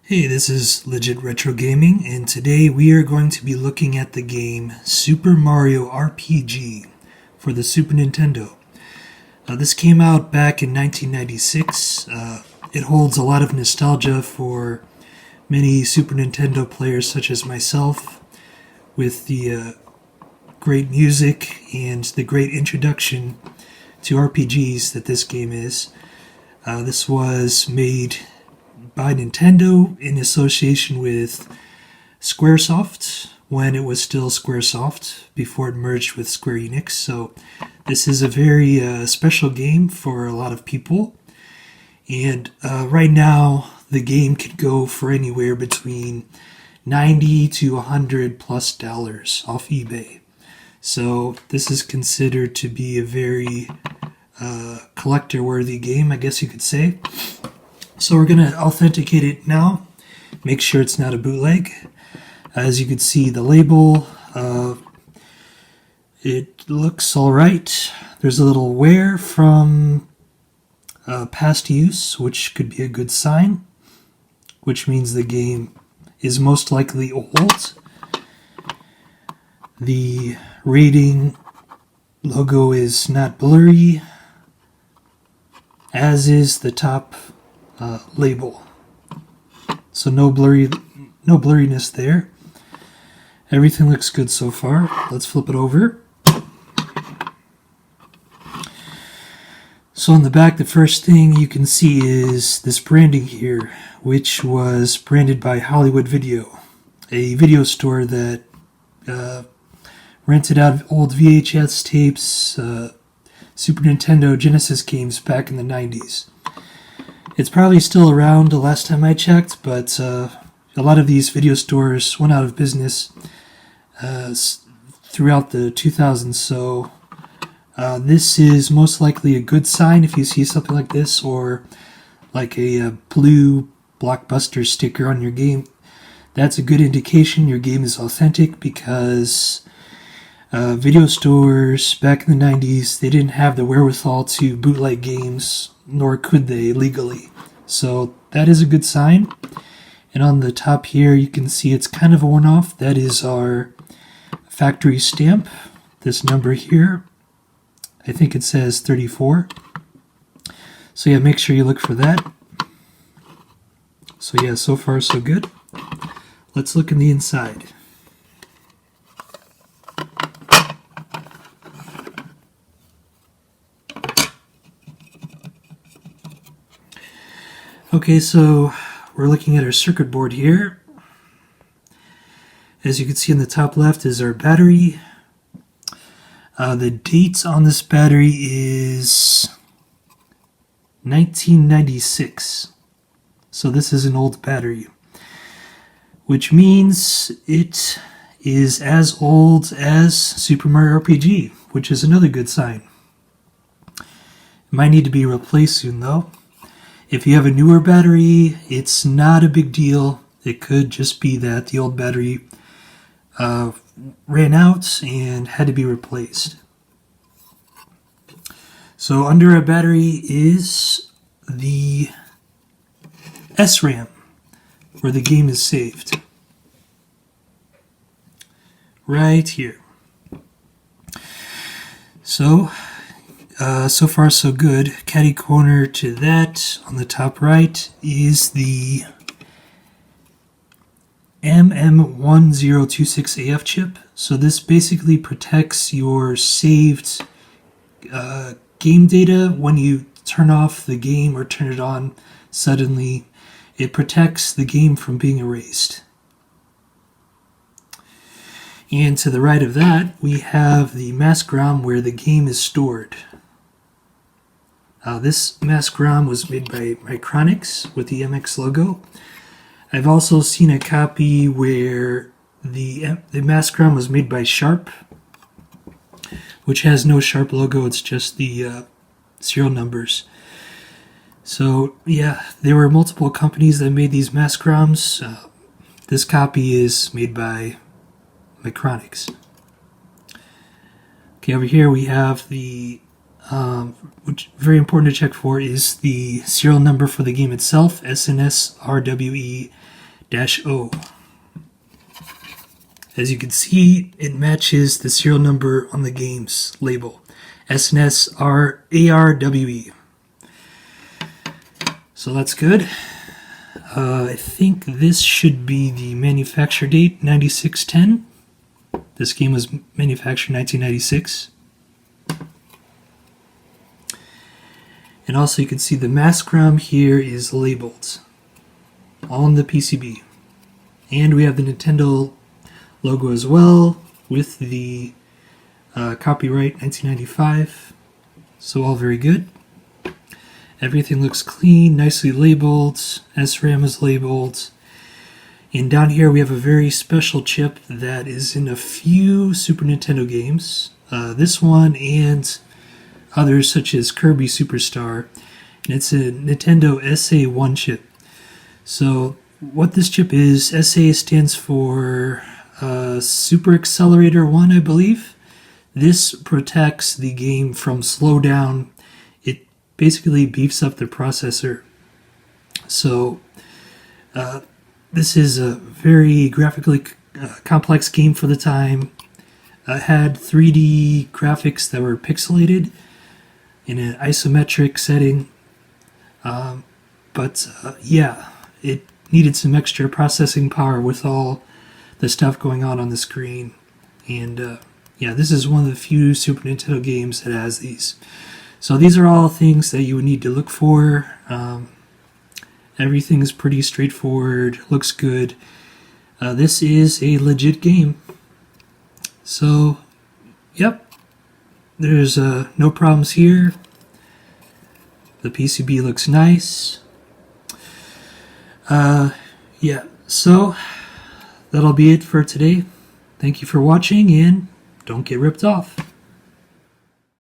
Hey, this is Legit Retro Gaming, and today we are going to be looking at the game Super Mario RPG for the Super Nintendo. This came out back in 1996. It holds a lot of nostalgia for many Super Nintendo players such as myself, with the great music and the great introduction to RPGs that this game is. This was made by Nintendo in association with Squaresoft when it was still Squaresoft before it merged with Square Enix. So this is a very special game for a lot of people. And right now the game could go for anywhere between $90 to $100+ off eBay. So this is considered to be a very collector-worthy game, I guess you could say. So we're going to authenticate it now, make sure it's not a bootleg. As you can see, the label, it looks alright. There's a little wear from past use, which could be a good sign, which means the game is most likely old. The rating logo is not blurry, as is the top label. So no blurriness there. Everything looks good so far. Let's flip it over. So on the back, the first thing you can see is this branding here, which was branded by Hollywood Video, a video store that rented out old VHS tapes, Super Nintendo Genesis games back in the 90s. It's probably still around the last time I checked, but a lot of these video stores went out of business throughout the 2000s, so this is most likely a good sign if you see something like this, or like a blue Blockbuster sticker on your game. That's a good indication your game is authentic, because video stores back in the 90s, they didn't have the wherewithal to bootleg games, nor could they legally. So that is a good sign. And on the top here, you can see it's kind of worn off. That is our factory stamp, this number here. I think it says 34. So yeah, make sure you look for that. So yeah, so far so good. Let's look in the inside. Okay, so we're looking at our circuit board here. As you can see in the top left is our battery. The date on this battery is 1996. So this is an old battery, which means it is as old as Super Mario RPG, which is another good sign. It might need to be replaced soon though. If you have a newer battery, it's not a big deal. It could just be that the old battery ran out and had to be replaced. So under a battery is the SRAM, where the game is saved. Right here. So far so good. Catty corner to that on the top right is the Mm1026af chip. So this basically protects your saved game data when you turn off the game or turn it on suddenly. It protects the game from being erased. And to the right of that, we have the mask ROM where the game is stored. This mask ROM was made by Micronix with the MX logo. I've also seen a copy where the mask ROM was made by Sharp, which has no Sharp logo, it's just the serial numbers. So yeah, there were multiple companies that made these mask ROMs. This copy is made by Micronix. Okay, over here we have the which very important to check for is the serial number for the game itself, SNES RWE O. As you can see, it matches the serial number on the game's label, SNES ARWE. So that's good. I think this should be the manufacture date, 9610. This game was manufactured in 1996. And also you can see the mask ROM here is labeled on the PCB. And we have the Nintendo logo as well with the copyright 1995. So all very good. Everything looks clean, nicely labeled. SRAM is labeled. And down here we have a very special chip that is in a few Super Nintendo games. This one and others such as Kirby Superstar. And it's a Nintendo SA1 chip. So what this chip is, SA stands for Super Accelerator 1, I believe. This protects the game from slowdown. It basically beefs up the processor. So this is a very graphically complex game for the time. Had 3D graphics that were pixelated in an isometric setting. Yeah, it needed some extra processing power with all the stuff going on the screen. And yeah, this is one of the few Super Nintendo games that has these. So these are all things that you would need to look for. Everything is pretty straightforward, looks good. This is a legit game. So, yep, there's no problems here. The PCB looks nice. Yeah, so that'll be it for today. Thank you for watching, and don't get ripped off.